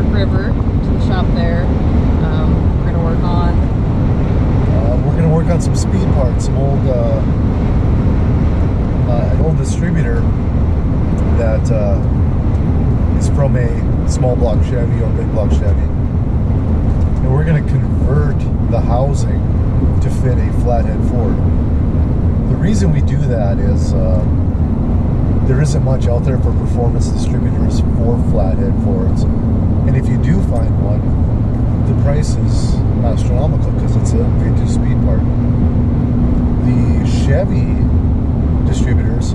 Park River to the shop there. We're gonna work on some speed parts, some old an old distributor that is from a small block Chevy or big block Chevy, and we're going to convert the housing to fit a Flathead Ford. The reason we do that is there isn't much out there for performance distributors for Flathead Fords, and if you do find one, the price is astronomical because it's a vintage speed part. The Chevy distributors,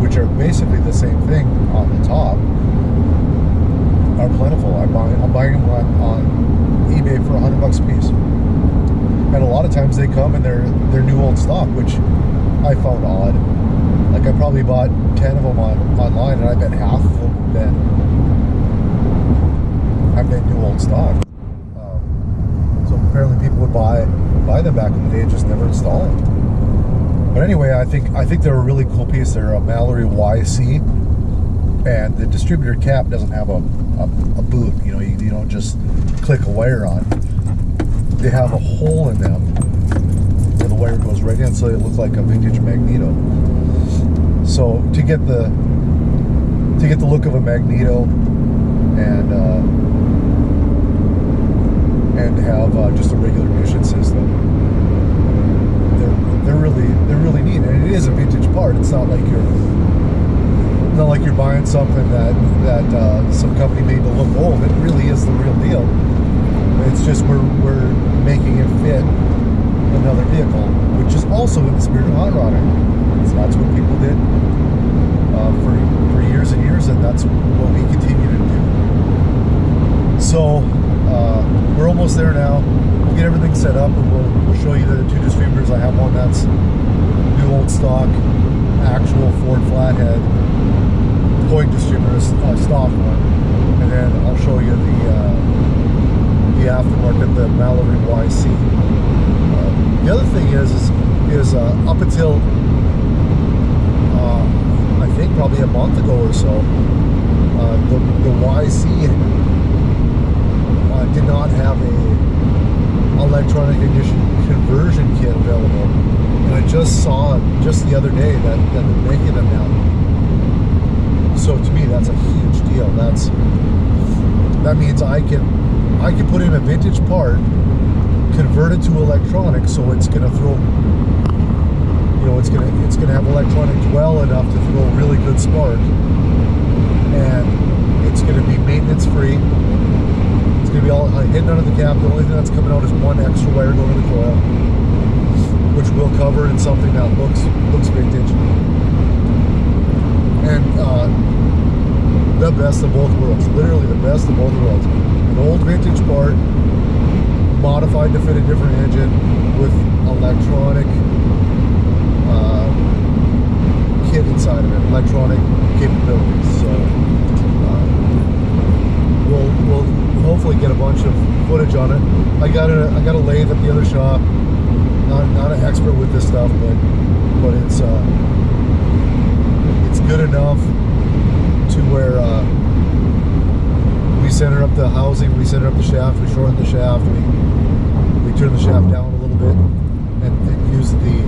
which are basically the same thing on the top, are plentiful. I'm buying them on eBay for $100 a piece, and a lot of times they come and they're new old stock, which I found odd. Like, I probably bought 10 of them online, and I bet half of them have been new old stock. So apparently people would buy them back in the day and just never install them. But anyway, I think they're a really cool piece. They're a Mallory YC, and the distributor cap doesn't have a boot. You know, you don't just click a wire on. They have a hole in them where the wire goes right in, so they look like a vintage magneto. So to get the look of a magneto and have just a regular ignition system, they're really neat, and it is a vintage part. It's not like you're buying something that some company made to look old. It really is the real deal. It's just we're making it fit another vehicle, which is also in the spirit of hot rodding. So that's what people did for years and years, and that's what we continue to do. So we're almost there now. We'll get everything set up, and we'll show you the two distributors. I have one that's new old stock, actual Ford Flathead point distributor, stock one, and then I'll show you the aftermarket, the Mallory YC. The other thing is up until I think probably a month ago or so, the YC did not have a electronic ignition conversion kit available, and I just saw just the other day that they're making them now. So to me, that's a huge deal. That means I can put in a vintage part, convert it to electronic, so it's gonna throw, it's gonna have electronics well enough to throw a really good spark, and it's gonna be maintenance free. It's gonna be all hidden under the cap. The only thing that's coming out is one extra wire going to the coil, which we'll cover in something that looks vintage. And the best of both worlds, literally the best of both worlds. An old vintage part, modified to fit a different engine with electronic kit inside of it, electronic capabilities. So we'll hopefully get a bunch of footage on it. I got a lathe at the other shop. Not an expert with this stuff, but it's good enough to where we center up the housing, we center up the shaft, we shorten the shaft, we turn the shaft down a little bit, and use the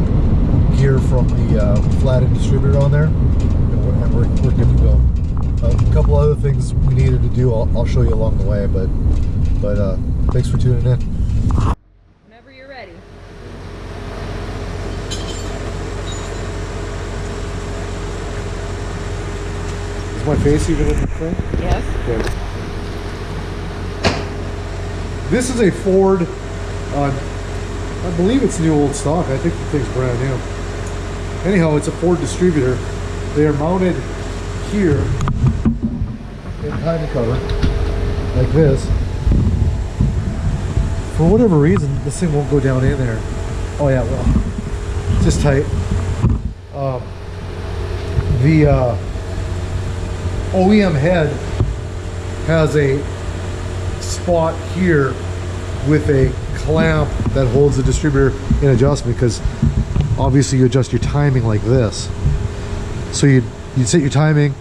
gear from the Flathead distributor on there, and we're good to go. A couple other things we needed to do, I'll show you along the way, but thanks for tuning in. whenever you're ready. Is my face even in the frame? Yes. Okay. This is a Ford, I believe it's new old stock. I think the thing's brand new. Anyhow, it's a Ford distributor. They are mounted here in timing cover, like this. For whatever reason, this thing won't go down in there. Oh yeah, well, it's just tight. The OEM head has a spot here with a clamp that holds the distributor in adjustment, because obviously you adjust your timing like this. So you set your timing,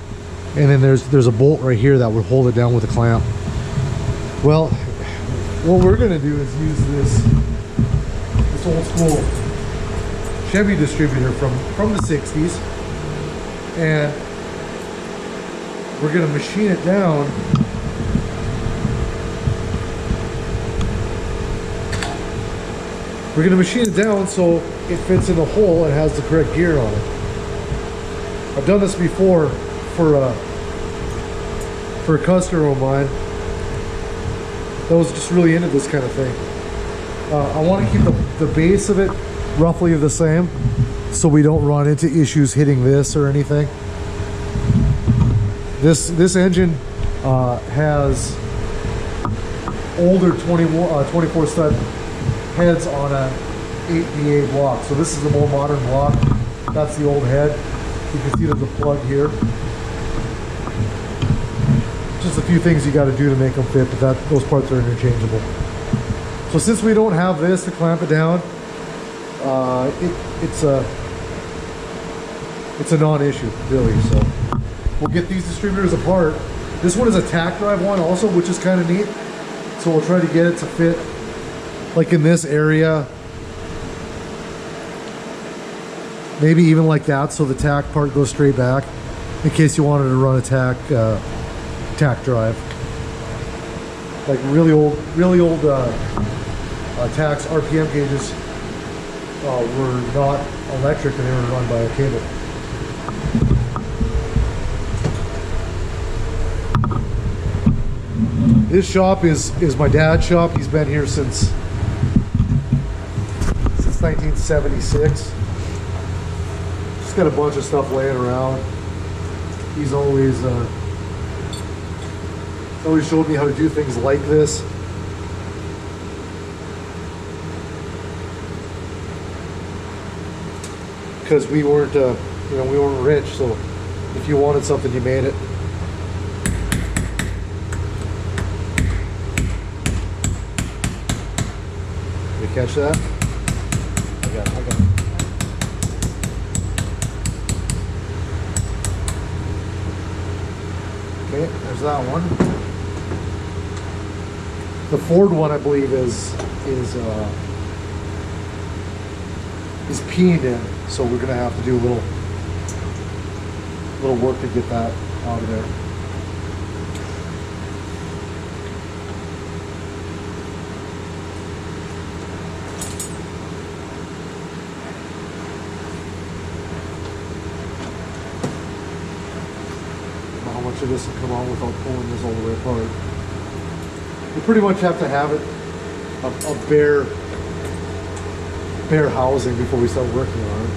and then there's a bolt right here that would hold it down with a clamp. Well, what we're gonna do is use this old school Chevy Distributor from the 60s, and we're gonna machine it down. We're gonna machine it down so it fits in the hole and has the correct gear on it. I've done this before for a customer of mine that was just really into this kind of thing. I want to keep the base of it roughly the same so we don't run into issues hitting this or anything. This engine has older 24 stud heads on a 8DA block. So this is a more modern block. That's the old head. You can see there's a plug here. Just a few things you got to do to make them fit, but those parts are interchangeable. So since we don't have this to clamp it down, it's a non-issue really. So we'll get these distributors apart. This one is a tack drive one also, which is kind of neat. So we'll try to get it to fit like in this area, maybe even like that, so the tack part goes straight back in case you wanted to run a tack drive. Like really old tacks, RPM gauges were not electric and they were run by a cable. This shop is my dad's shop. He's been here since 1976. Just got a bunch of stuff laying around. He's always showed me how to do things like this. Because we weren't we weren't rich, so if you wanted something, you made it. Did you catch that? I got it. Okay, there's that one. The Ford one, I believe, is peened in, so we're gonna have to do a little work to get that out of there. How much of this will come out without pulling this all the way apart? You pretty much have to have it a bare housing before we start working on it.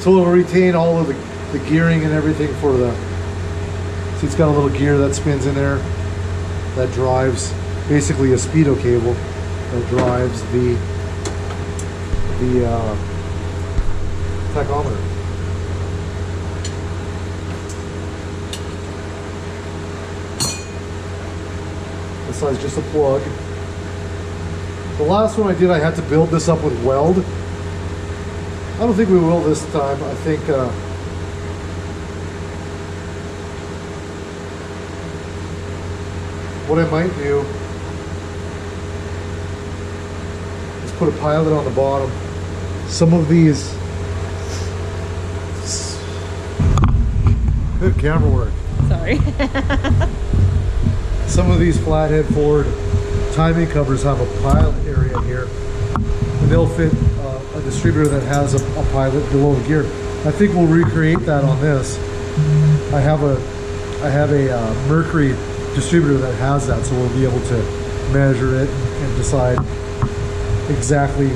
So it'll retain all of the gearing and everything for the, see, it's got a little gear that spins in there that drives basically a speedo cable that drives the tachometer. This side's just a plug. The last one I did, I had to build this up with weld. I don't think we will this time. I think what I might do is put a pilot on the bottom. Some of these, good camera work. Sorry. Some of these Flathead Ford timing covers have a pilot area here, and they'll fit a distributor that has a pilot below the gear. I think we'll recreate that on this. I have a Mercury distributor that has that, so we'll be able to measure it and decide exactly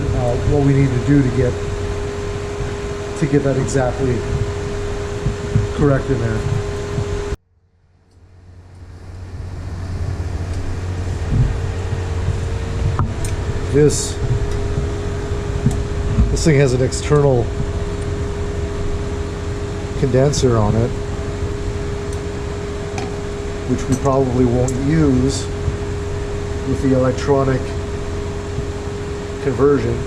what we need to do to get that exactly correct in there. This thing has an external condenser on it, which we probably won't use. with the electronic conversion.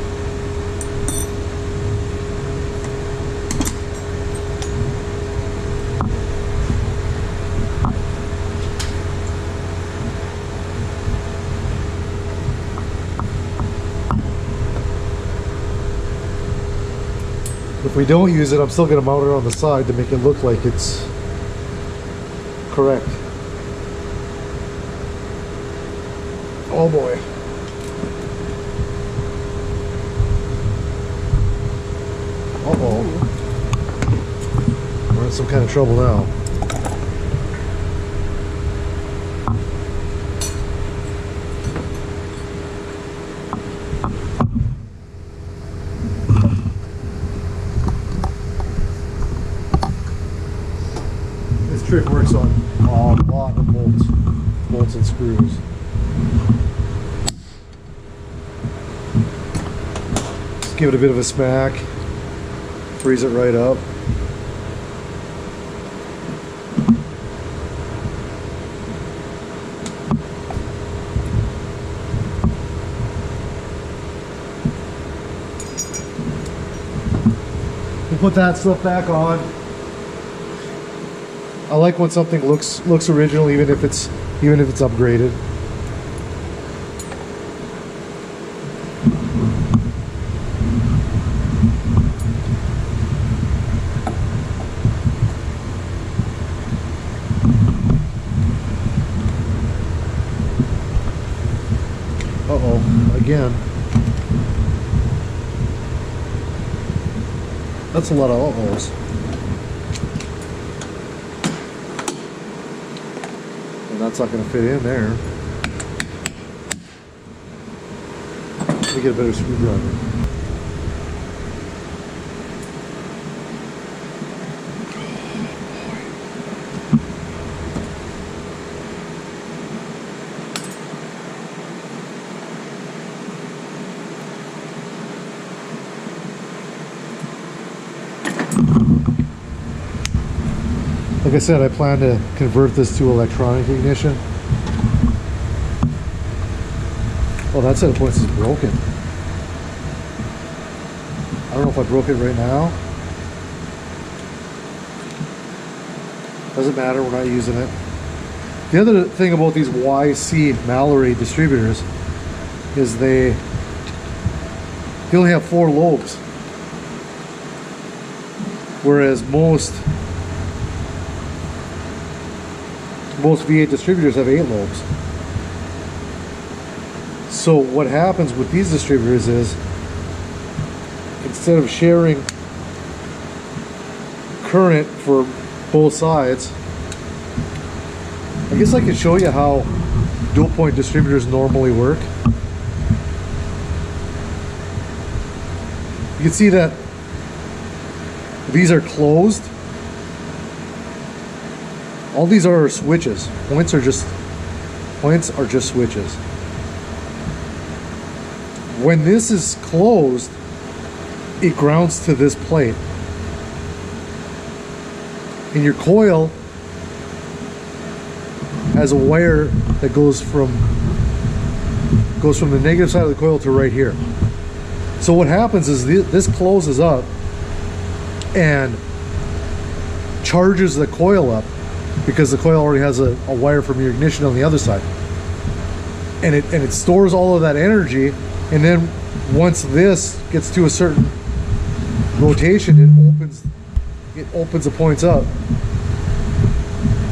If we don't use it, I'm still going to mount it on the side to make it look like it's correct. Oh boy. Uh-oh. We're in some kind of trouble now. This trick works on a lot of bolts and screws. Just give it a bit of a smack, freeze it right up. We'll put that stuff back on. I like when something looks original, even if it's upgraded. Uh-oh, again. That's a lot of uh-ohs. And that's not going to fit in there. Let me get a better screwdriver. Like I said, I plan to convert this to electronic ignition. Oh, that set of points is broken. I don't know if I broke it right now. Doesn't matter, we're not using it. The other thing about these YC Mallory distributors is they only have 4 lobes. Whereas most V8 distributors have 8 lobes. So what happens with these distributors is, instead of sharing current for both sides, I guess I could show you how dual point distributors normally work. You can see that these are closed. All these are switches. Points are just switches. When this is closed, it grounds to this plate. And your coil has a wire that goes from the negative side of the coil to right here. So what happens is this closes up and charges the coil up, because the coil already has a wire from your ignition on the other side, and it stores all of that energy, and then once this gets to a certain rotation, it opens the points up.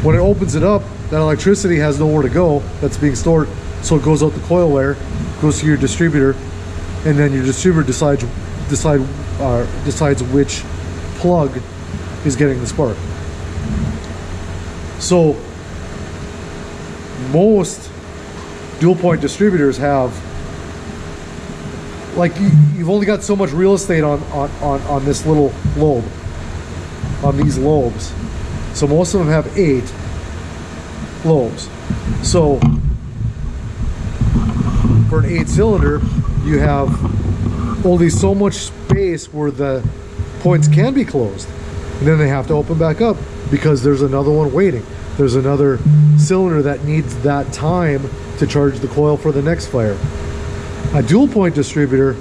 When it opens it up, that electricity has nowhere to go that's being stored, so it goes out the coil wire, goes to your distributor, and then your distributor decides which plug is getting the spark. So most dual point distributors have, like, you've only got so much real estate on this little lobe, on these lobes. So most of them have 8 lobes. So for an 8-cylinder, you have only so much space where the points can be closed, and then they have to open back up because there's another one waiting. there's another cylinder that needs that time to charge the coil for the next fire. A dual point distributor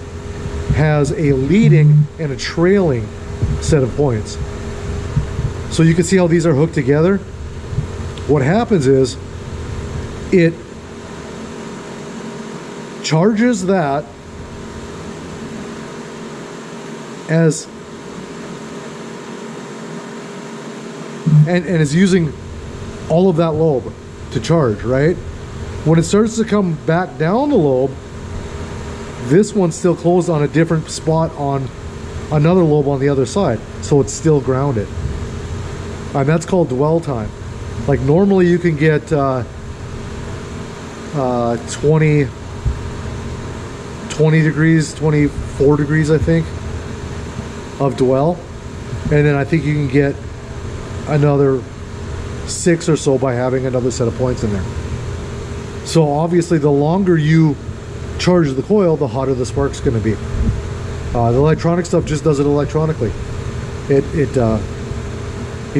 has a leading and a trailing set of points. So you can see how these are hooked together. What happens is it charges that as and is using all of that lobe to charge, right? When it starts to come back down the lobe, this one's still closed on a different spot on another lobe on the other side, so it's still grounded. And that's called dwell time. Like normally you can get 20 degrees, 24 degrees I think of dwell, and then I think you can get another 6 or so by having another set of points in there. So obviously the longer you charge the coil, the hotter the spark's going to be. The electronic stuff just does it electronically. It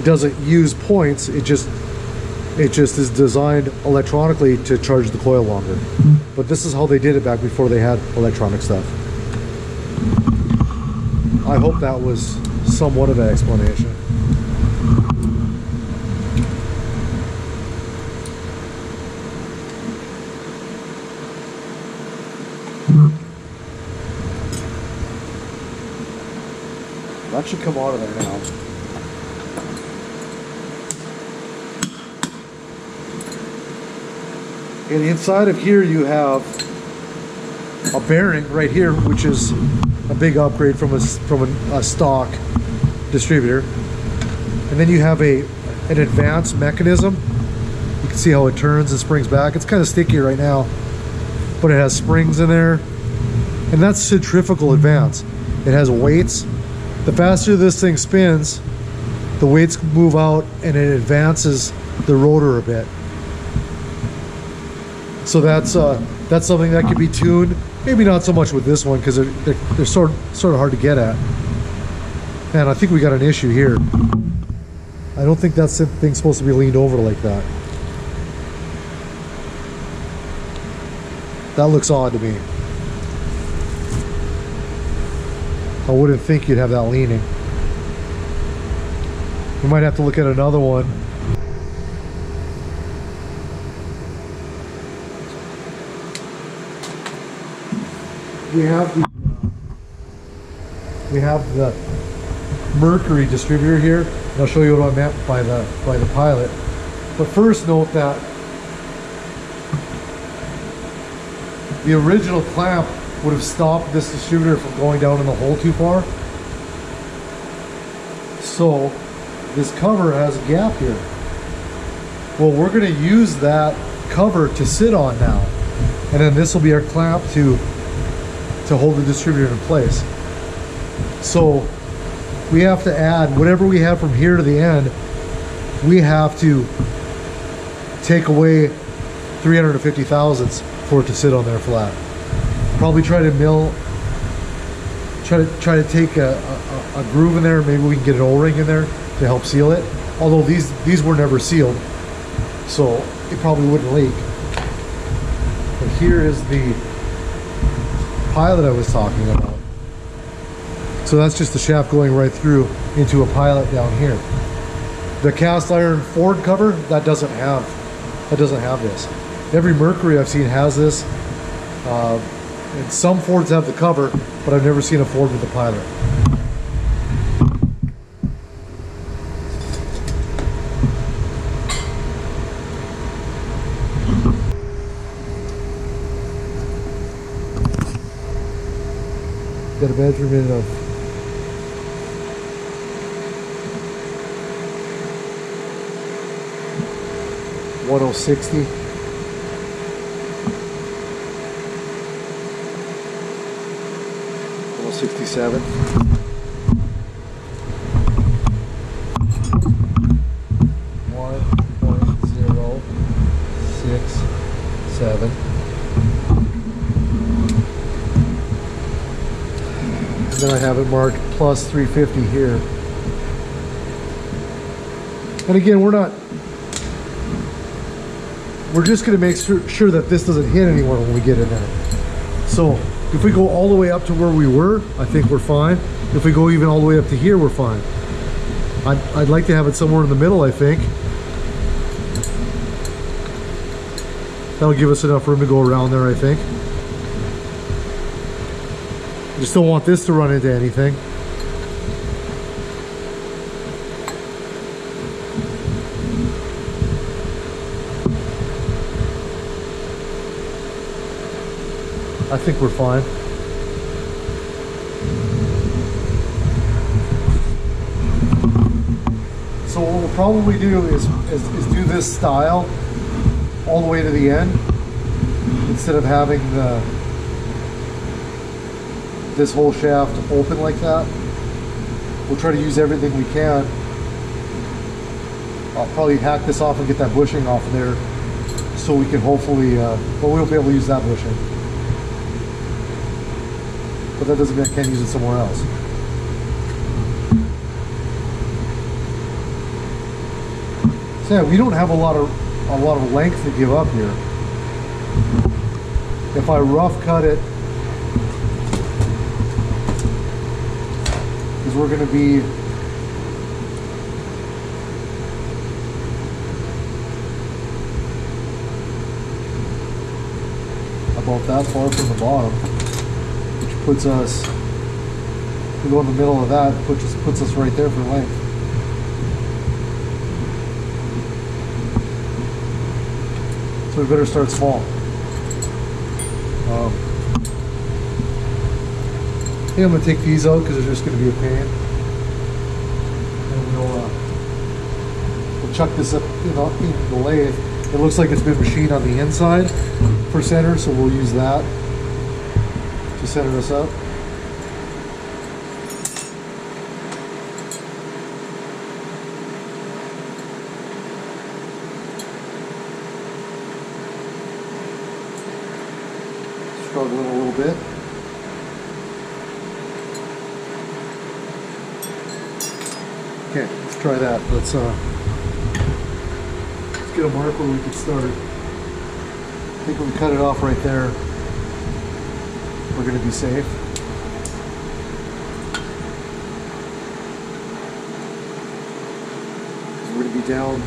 doesn't use points. It just is designed electronically to charge the coil longer. But this is how they did it back before they had electronic stuff. I hope that was somewhat of an explanation. That should come out of there now. And inside of here you have a bearing right here, which is a big upgrade from a stock distributor. And then you have an advanced mechanism. You can see how it turns and springs back. It's kind of sticky right now, but it has springs in there. And that's centrifugal advance. It has weights. The faster this thing spins, the weights move out and it advances the rotor a bit. So that's something that can be tuned. Maybe not so much with this one because they're sort of hard to get at. And I think we got an issue here. I don't think that thing's supposed to be leaned over like that. That looks odd to me. I wouldn't think you'd have that leaning. We might have to look at another one. We have the Mercury distributor here. I'll show you what I meant by the pilot. But first note that the original clamp would have stopped this distributor from going down in the hole too far. So this cover has a gap here. Well, we're going to use that cover to sit on now, and then this will be our clamp to hold the distributor in place. So we have to add whatever we have from here to the end. We have to take away 350 thousandths for it to sit on there flat. Probably try to take a groove in there. Maybe we can get an O-ring in there to help seal it. Although these were never sealed, so it probably wouldn't leak. But here is the pilot I was talking about. So that's just the shaft going right through into a pilot down here. The cast iron Ford cover, that doesn't have this. Every Mercury I've seen has this. And some Fords have the cover, but I've never seen a Ford with a pilot. Got a measurement of 1060. $67. $1.067. And then I have it marked plus 350 here. And again, we're not we're just going to make sure that this doesn't hit anywhere when we get in there. So if we go all the way up to where we were, I think we're fine. If we go even all the way up to here, we're fine. I'd like to have it somewhere in the middle, I think. That'll give us enough room to go around there, I think. Just don't want this to run into anything. I think we're fine. So what we'll probably do is do this style all the way to the end instead of having this whole shaft open like that. We'll try to use everything we can. I'll probably hack this off and get that bushing off of there so we can hopefully, well, we'll be able to use that bushing. But that doesn't mean I can't use it somewhere else. So yeah, we don't have a lot of length to give up here. If I rough cut it, because we're going to be about that far from the bottom, which puts us, if we go in the middle of that, puts us right there for length. So we better start small. I think I'm going to take these out because they're just going to be a pain. And we'll chuck this up in the lathe. It looks like it's been machined on the inside for center, so we'll use that to center this up. Struggling a little bit. Okay, let's try that. Let's get a mark where we can start. I think when we cut it off right there, we're going to be safe. So we're going to be down.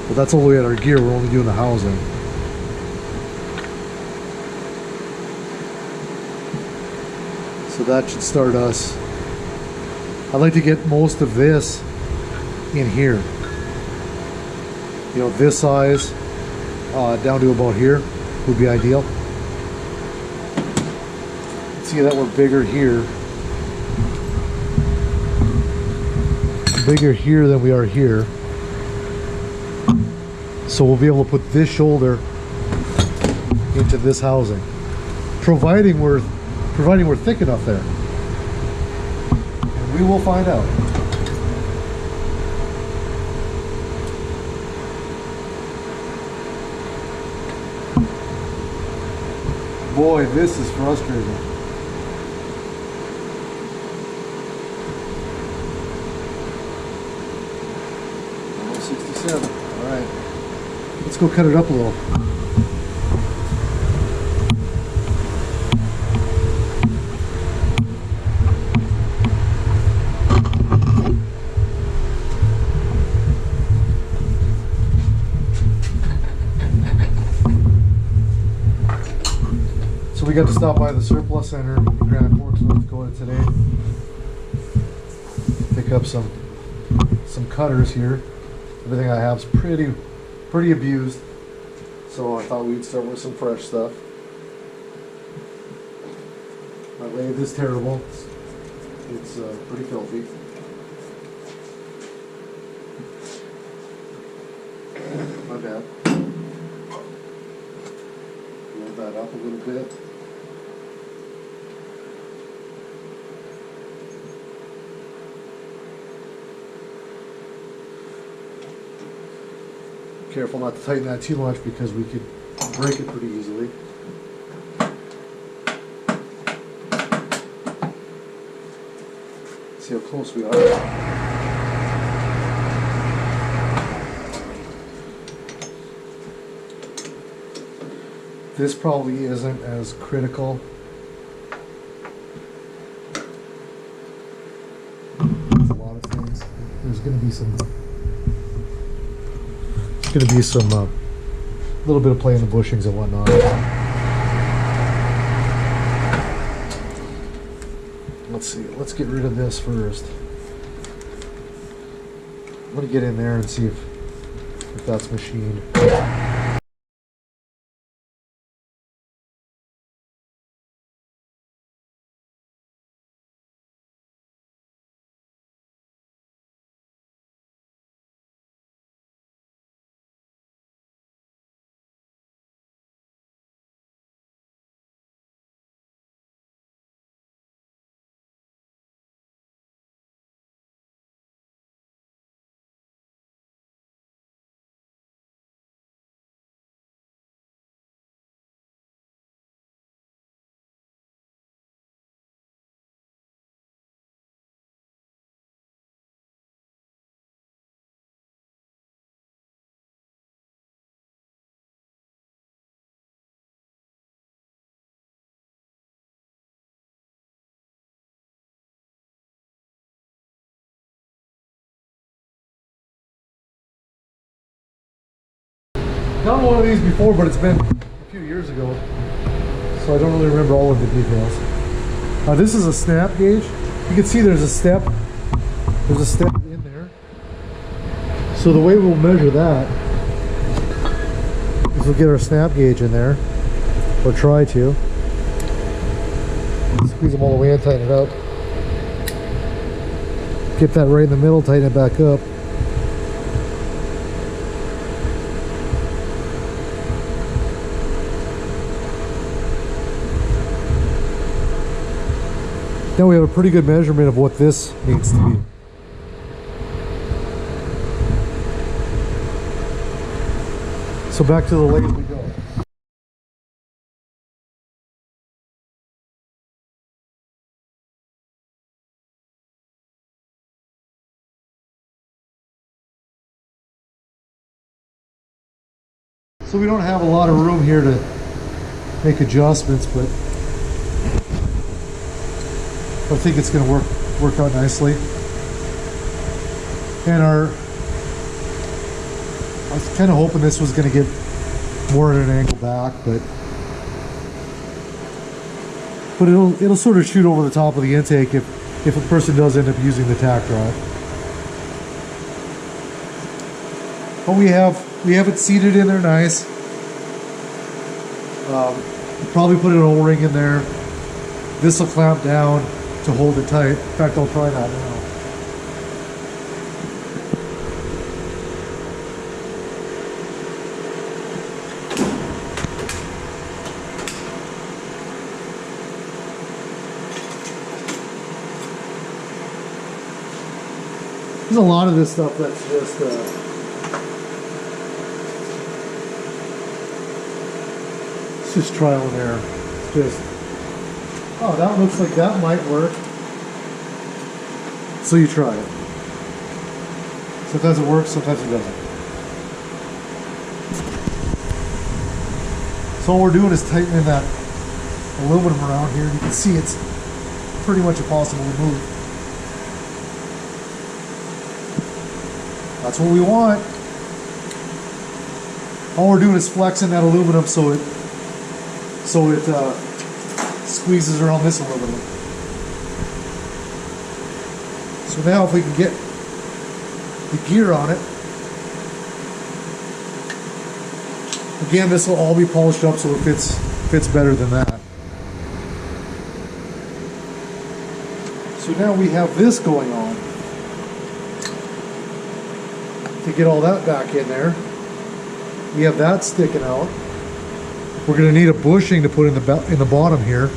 Well, that's all the way at our gear. We're only doing the housing. So that should start us. I'd like to get most of this in here. You know, this size down to about here would be ideal. See that we're bigger here. Bigger here than we are here. So we'll be able to put this shoulder into this housing, providing we're thick enough there. And we will find out. Boy, this is frustrating. Oh, 67. All right. Let's go cut it up a little. So we got to stop by the surplus center in Grand Forks, North Dakota today. Pick up some cutters here. Everything I have is pretty abused, so I thought we'd start with some fresh stuff. My lathe is terrible. It's pretty filthy. My bad. Load that up a little bit. Careful not to tighten that too much because we could break it pretty easily. See how close we are. This probably isn't as critical. There's a lot of things. There's going to be some. There's going to be some little bit of play in the bushings and whatnot. Let's see. Let's get rid of this first. I'm going to get in there and see if that's machined. Done one of these before, but it's been a few years ago, so I don't really remember all of the details. This is a snap gauge. You can see there's a step. There's a step in there. So the way we'll measure that is we'll get our snap gauge in there, or try to. Squeeze them all the way in, tighten it up. Get that right in the middle, tighten it back up. Now we have a pretty good measurement of what this needs to be. So back to the lathe we go. So we don't have a lot of room here to make adjustments, but I think it's going to work out nicely. And I was kind of hoping this was going to get more at an angle back, but it'll sort of shoot over the top of the intake if a person does end up using the tack rod. But we have it seated in there nice. Probably put an O-ring in there. This will clamp down to hold it tight. In fact, I'll try that now. There's a lot of this stuff that's just it's just trial and error. It's just, oh, that looks like that might work. So you try it. Sometimes it works, sometimes it doesn't. So all we're doing is tightening that aluminum around here. You can see it's pretty much impossible to move. That's what we want. All we're doing is flexing that aluminum so it squeezes around this aluminum. So now if we can get the gear on it, again, this will all be polished up so it fits better than that. So now we have this going on. To get all that back in there, we have that sticking out. We're going to need a bushing to put in the bottom here.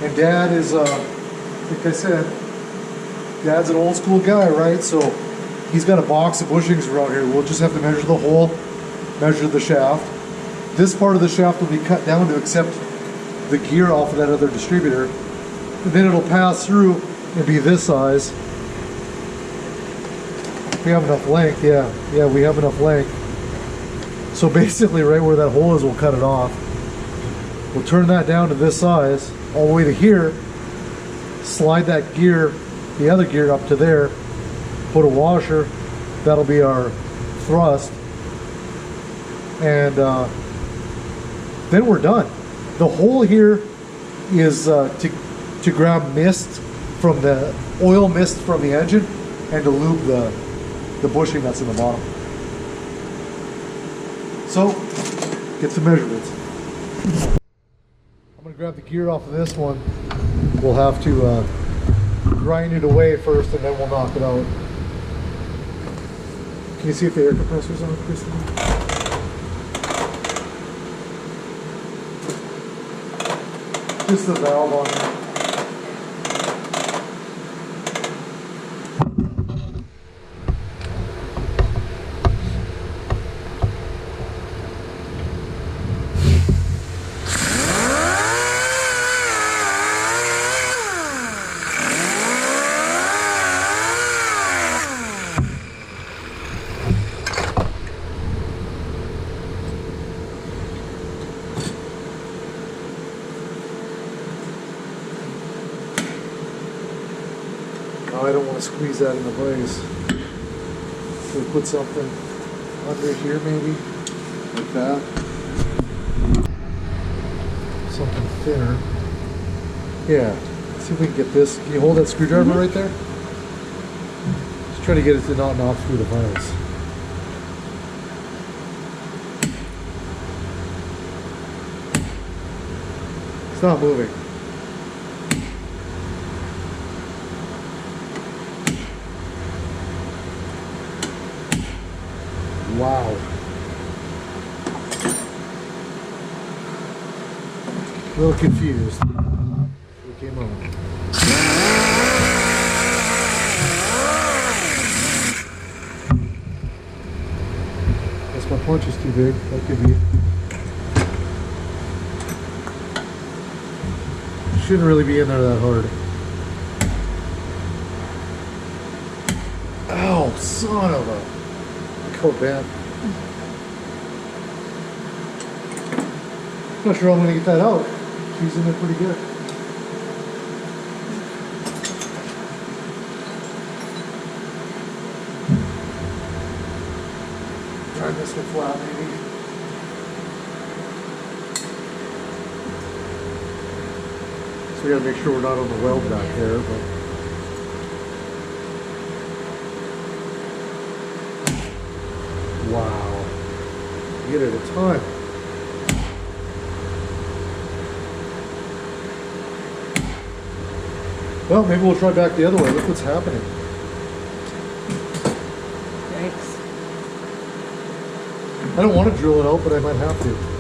And Dad is, like I said, Dad's an old school guy, right? So he's got a box of bushings around here. We'll just have to measure the hole, measure the shaft. This part of the shaft will be cut down to accept the gear off of that other distributor. and then it'll pass through and be this size. We have enough length, yeah, we have enough length. So basically right where that hole is, we'll cut it off. We'll turn that down to this size, all the way to here, slide that gear, the other gear up to there, put a washer, that'll be our thrust, and then we're done. The hole here is to grab mist from the oil mist from the engine and to lube the bushing that's in the bottom. So, get some measurements. I'm going to grab the gear off of this one. We'll have to grind it away first and then we'll knock it out. Can you see if the air compressor's on, Kristen? Just the valve on there. I don't want to squeeze that in the vise. So we put something under here maybe, like that. Something thinner. Yeah, let's see if we can get this. Can you hold that screwdriver right there? Just try to get it to not knock through the vise. It's not moving. Wow. A little confused. We came on. Guess my punch is too big. That could be. Shouldn't really be in there that hard. Ow, son of a. Oh, bad. Not sure I'm going to get that out. She's in there pretty good. Try this one flat, maybe. So we got to make sure we're not on the weld back there, but. Wow. Get it a ton. Well, maybe we'll try back the other way. Look what's happening. Yikes. I don't want to drill it out, but I might have to.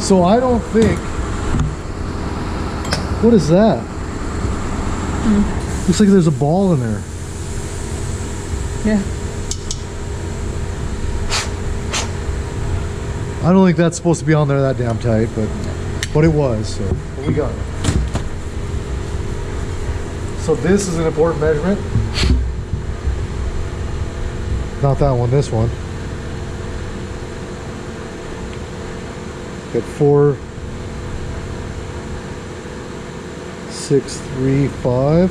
So I don't think. What is that? Looks like there's a ball in there. Yeah. I don't think that's supposed to be on there that damn tight, but it was. So what we got. So this is an important measurement. Not that one. This one. Got 4 4635.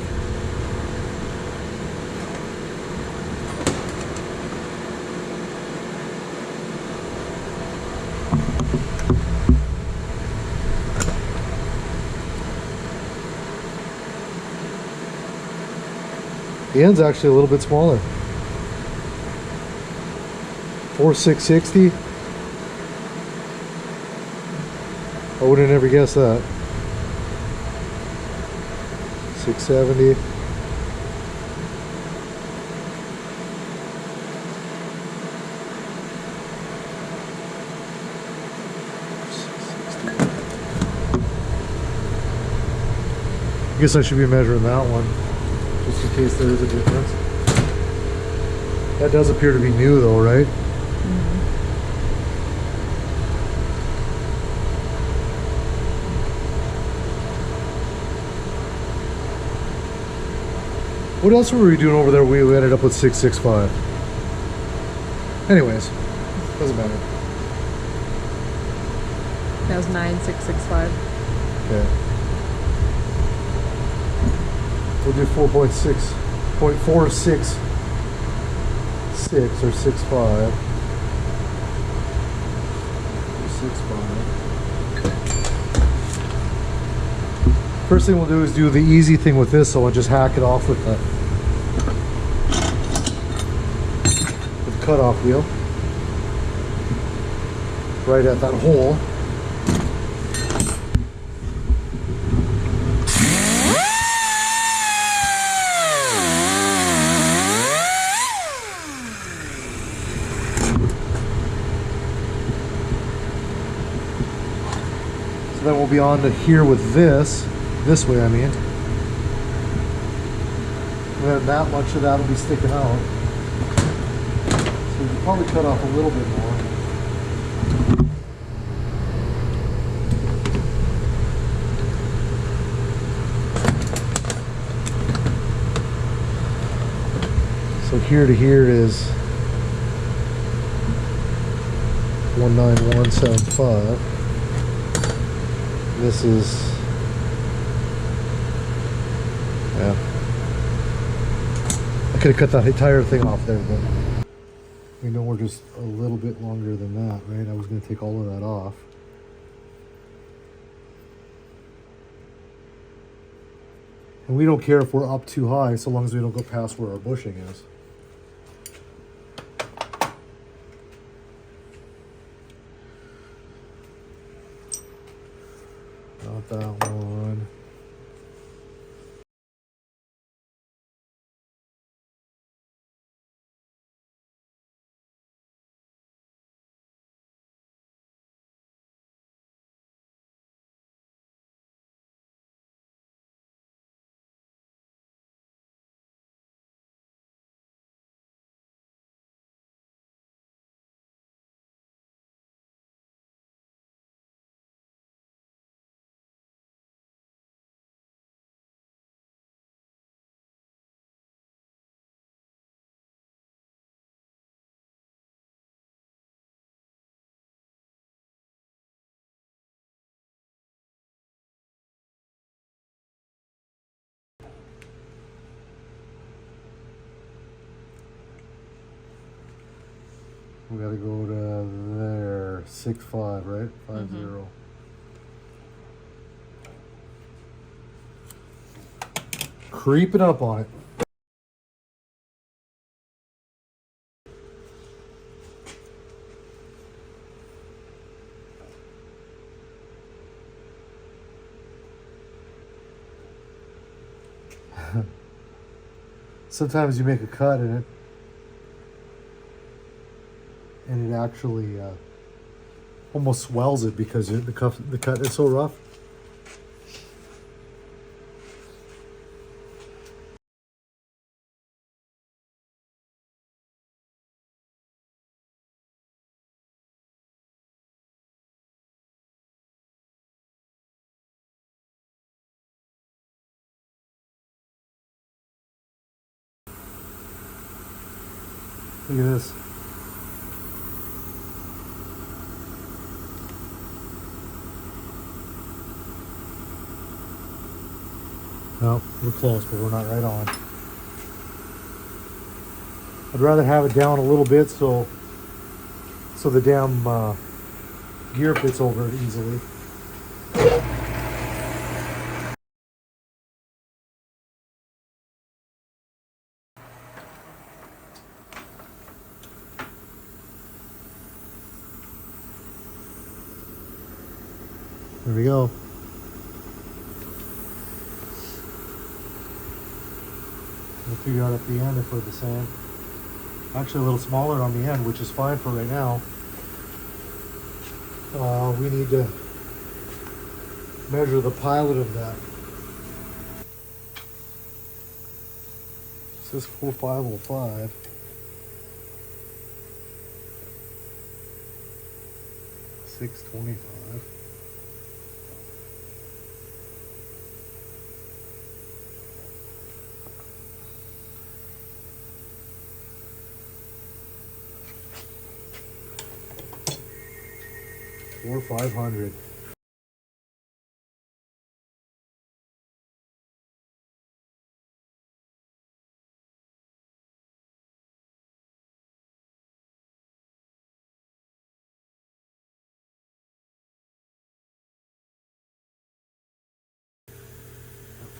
The end's actually a little bit smaller. 4660. I would have never guessed that. 670. I guess I should be measuring that one, just in case there is a difference. That does appear to be new though, right? What else were we doing over there? We ended up with 665. Anyways, doesn't matter. That was 9665. Okay. We'll do 4.466 or 65. 65. First thing we'll do is do the easy thing with this, so I'll just hack it off with the cutoff wheel right at that hole. So then we'll be on to here with this way I mean. And then that much of that will be sticking out. So we can probably cut off a little bit more. So here to here is 19175. This is, yeah, I could have cut that entire thing off there, but we know we're just a little bit longer than that, right? I was going to take all of that off. And we don't care if we're up too high, so long as we don't go past where our bushing is. Not that one. We gotta go to there, 6.5, right? 50. Creeping up on it. Sometimes you make a cut in it, and it actually almost swells it because the cut is so rough. Look at this. No, we're close, but we're not right on. I'd rather have it down a little bit so the damn gear fits over it easily. There we go. We'll figure out at the end if we're the same. Actually a little smaller on the end, which is fine for right now. We need to measure the pilot of that. It says 4505. $625. Or 500.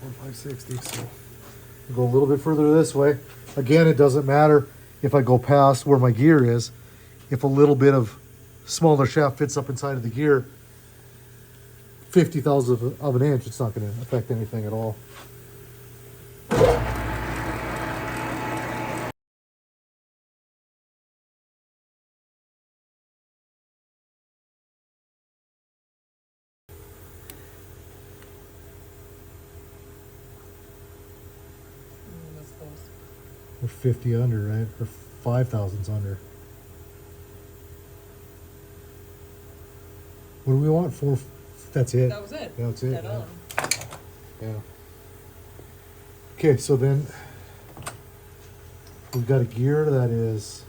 $4,560. So we'll go a little bit further this way. Again, it doesn't matter if I go past where my gear is. If a little bit of smaller shaft fits up inside of the gear, 50,000 of an inch, it's not going to affect anything at all. That's close. We're 50 under, right? Or 5,000's under. What do we want? Four. That's it. That was it. That's it. Dead on. Yeah. Okay, so then we've got a gear that is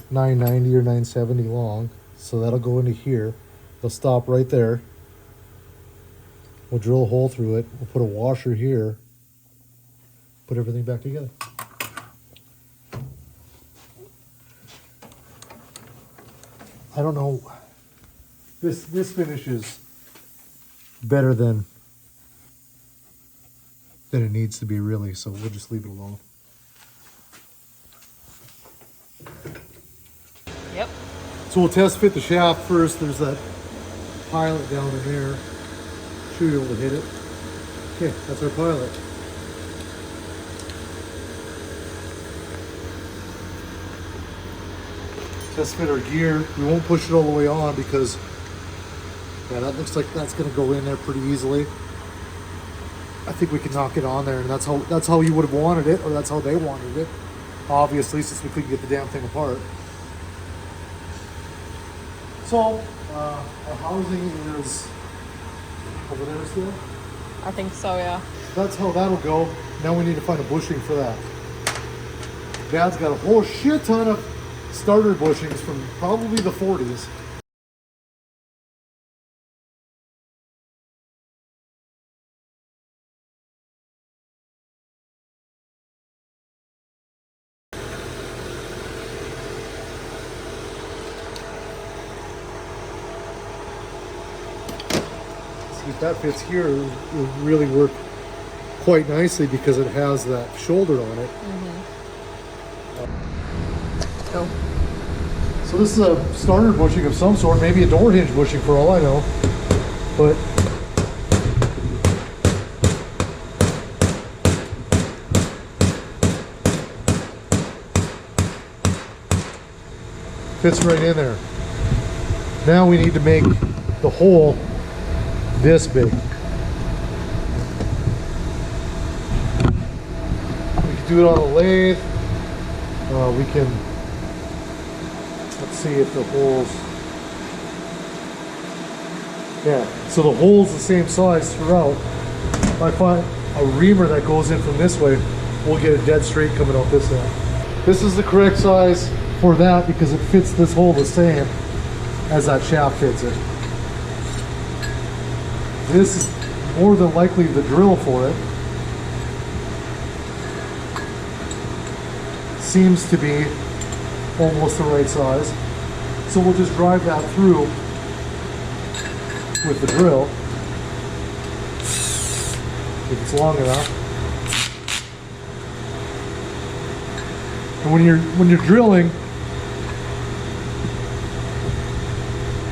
990 or 970 long. So that'll go into here. It'll stop right there. We'll drill a hole through it. We'll put a washer here. Put everything back together. I don't know. This finish is better than it needs to be, really, so we'll just leave it alone. Yep. So we'll test fit the shaft first. There's that pilot down in there. Should be able to hit it. Okay, that's our pilot. Test fit our gear. We won't push it all the way on because, yeah, that looks like that's going to go in there pretty easily. I think we can knock it on there, and that's how you would have wanted it, or that's how they wanted it. Obviously, since we couldn't get the damn thing apart. So, our housing is over there still? I think so, yeah. That's how that'll go. Now we need to find a bushing for that. Dad's got a whole shit ton of starter bushings from probably the 40s. See, if that fits here, it would really work quite nicely because it has that shoulder on it. Go. So this is a starter bushing of some sort, maybe a door hinge bushing for all I know. But fits right in there. Now we need to make the hole this big. We can do it on a lathe. We can, let's see if the holes, yeah, so the hole's the same size throughout. If I find a reamer that goes in from this way, we'll get it dead straight coming out this end. This is the correct size for that because it fits this hole the same as that shaft fits it. This more than likely the drill for it seems to be almost the right size. So we'll just drive that through with the drill if it's long enough. And when you're drilling,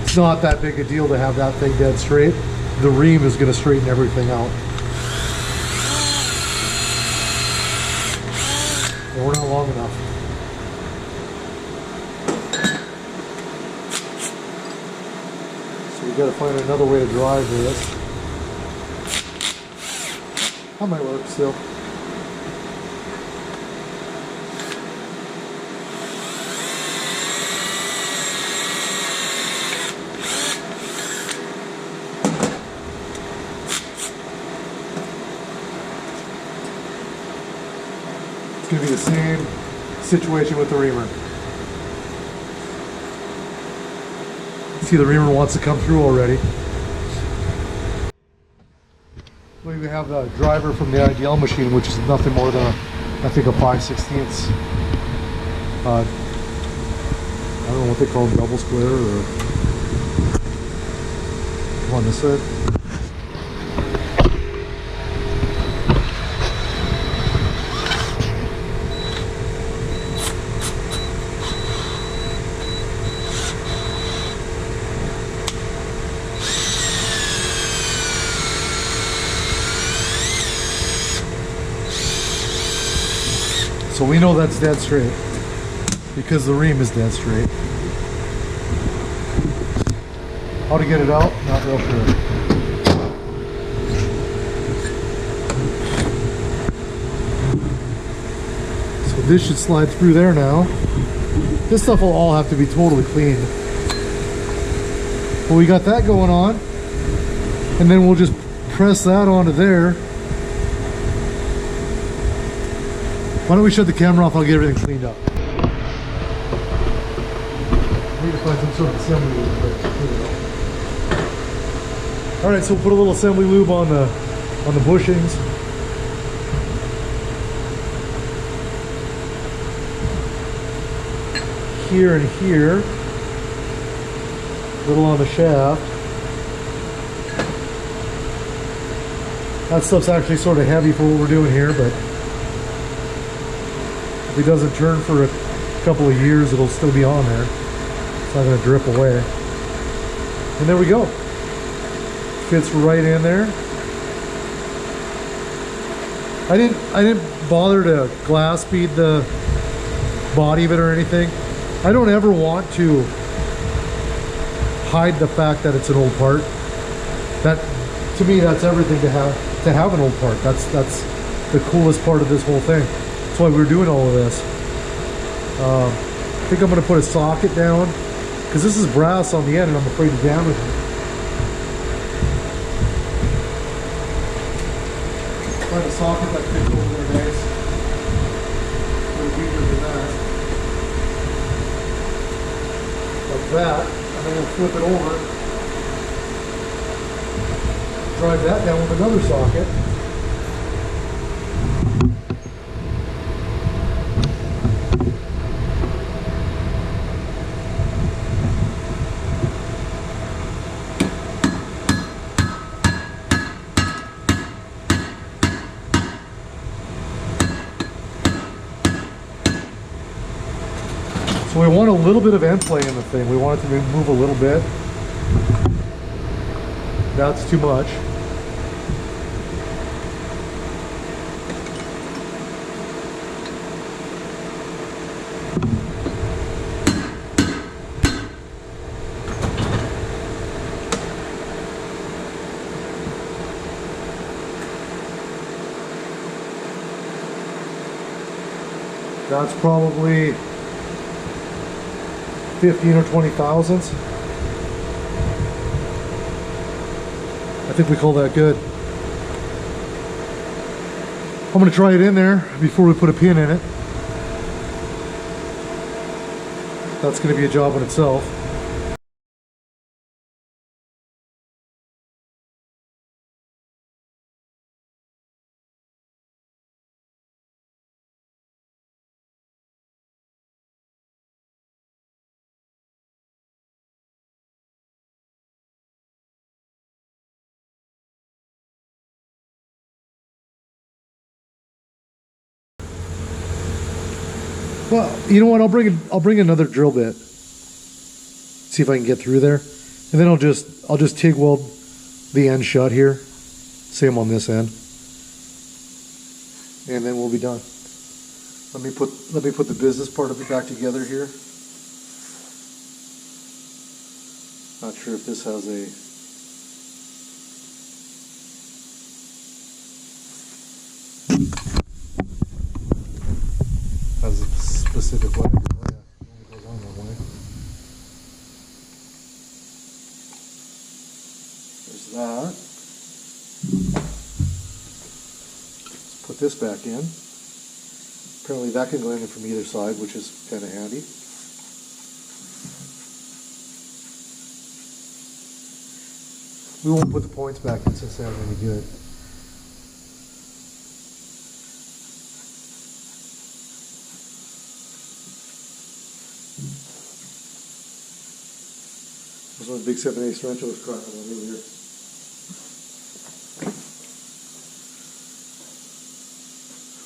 it's not that big a deal to have that thing dead straight. The ream is going to straighten everything out. And we're not long enough. So we got to find another way to drive this. That might work still. It's going to be the same situation with the reamer. See, the reamer wants to come through already. We have the driver from the IDL machine, which is nothing more than I think a 5/16. I don't know what they call them, double square or on this side. So we know that's dead straight because the ream is dead straight. How to get it out? Not real sure. So this should slide through there now. This stuff will all have to be totally cleaned. But we got that going on, and then we'll just press that onto there. Why don't we shut the camera off? I'll get everything cleaned up. I need to find some sort of assembly lube. All right, so we'll put a little assembly lube on the bushings. Here and here. A little on the shaft. That stuff's actually sort of heavy for what we're doing here, but if it doesn't turn for a couple of years, it'll still be on there. It's not going to drip away. And there we go. Fits right in there. I didn't bother to glass bead the body of it or anything. I don't ever want to hide the fact that it's an old part. That, to me, that's everything to have an old part. That's the coolest part of this whole thing. That's why we're doing all of this. I think I'm going to put a socket down because this is brass on the end and I'm afraid to damage it. Find a socket that fits over there nice. A little deeper than that. Like that. And then we'll flip it over. Drive that down with another socket. So we want a little bit of end play in the thing. We want it to move a little bit. That's too much. That's probably 15 or 20 thousandths. I think we call that good. I'm going to try it in there before we put a pin in it. That's going to be a job in itself. Well, you know what? I'll bring another drill bit. See if I can get through there, and then I'll just TIG weld the end shut here. Same on this end, and then we'll be done. Let me put the business part of it back together here. Not sure if this has a specific way. Oh yeah, it only goes on that way. There's that. Let's put this back in. Apparently that can go in from either side, which is kind of handy. We won't put the points back in since they aren't any good. There's one big 7/8 wrench I was cracking on earlier.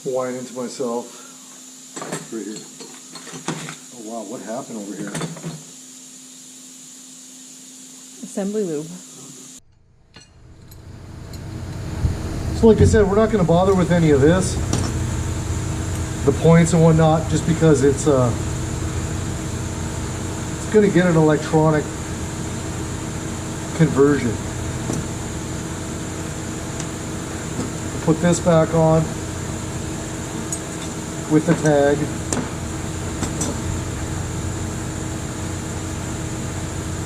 Whine into myself. Right here. Oh wow, what happened over here? Assembly lube. So like I said, we're not going to bother with any of this, the points and whatnot, just because it's going to get an electronic conversion. Put this back on with the tag.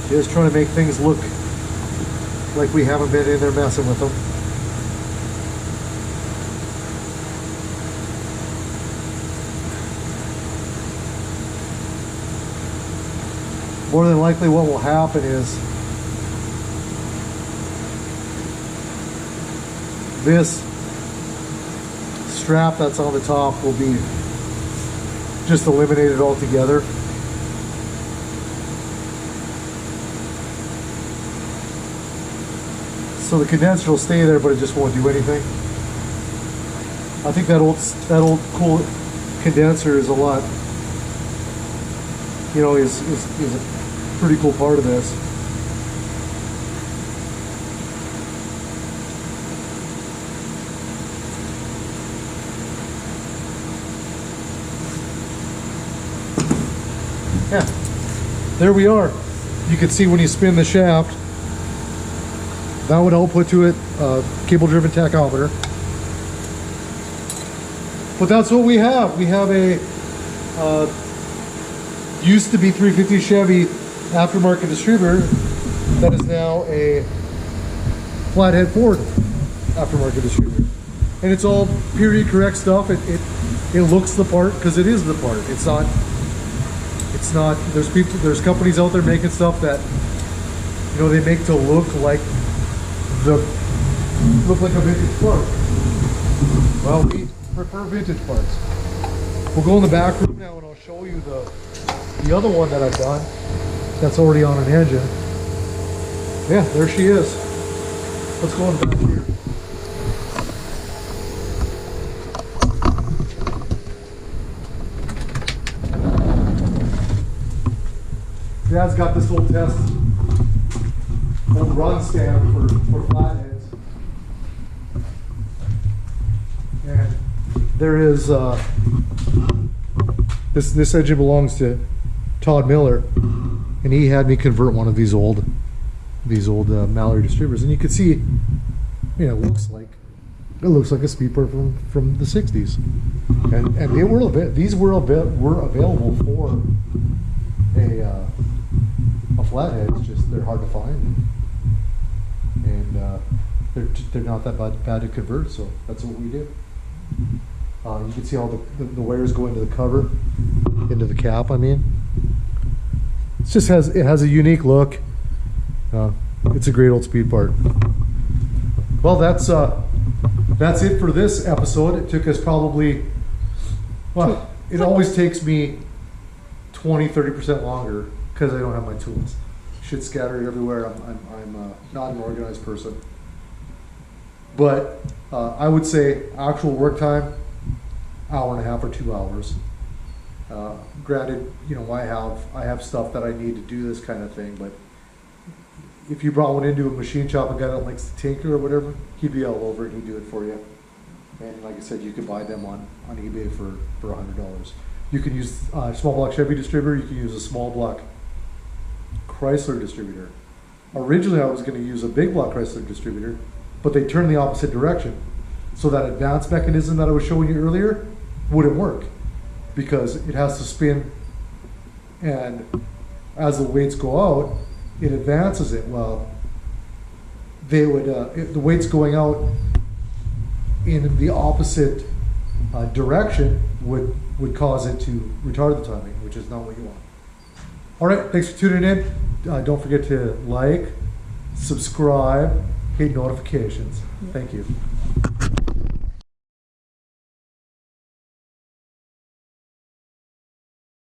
Just trying to make things look like we haven't been in there messing with them. More than likely what will happen is this strap that's on the top will be just eliminated altogether. So the condenser will stay there, but it just won't do anything. I think that old cool condenser is a lot, you know, is a pretty cool part of this. Yeah, there we are. You can see when you spin the shaft, that would output to it cable driven tachometer. But that's what we have. We have a used to be 350 Chevy aftermarket distributor that is now a Flathead Ford aftermarket distributor. And it's all period correct stuff. It looks the part because it is the part. It's not, there's companies out there making stuff that, you know, they make to look like a vintage part. Well, we prefer vintage parts. We'll go in the back room now and I'll show you the other one that I've done that's already on an engine. Yeah, there she is. Let's go in the back here. Dad's got this old run stand for flatheads. And there is this engine belongs to Todd Miller, and he had me convert one of these old Mallory distributors, and you can see, you know, it looks like a speed part from the 60s, and these were available for a flathead. It's just they're hard to find, and they're not that bad to convert, so that's what we do. You can see all the wires go into the cover, into the cap. I mean, it has a unique look. It's a great old speed part. Well, that's it for this episode. It took us probably, well, it always takes me 20-30% longer because I don't have my tools. Shit scattered everywhere. I'm not an organized person. But I would say actual work time, hour and a half or 2 hours. Granted, you know, I have stuff that I need to do this kind of thing, but if you brought one into a machine shop, a guy that likes to tinker or whatever, he'd be all over it, he'd do it for you. And like I said, you can buy them on eBay for $100. You can use small block Chevy Distributor, you can use a small block Chrysler Distributor. Originally I was going to use a big block Chrysler Distributor, but they turned the opposite direction. So that advance mechanism that I was showing you earlier wouldn't work, because it has to spin, and as the weights go out, it advances it. Well, they would, if the weight's going out in the opposite direction would cause it to retard the timing, which is not what you want. All right, thanks for tuning in. Don't forget to like, subscribe, hit notifications. Thank you.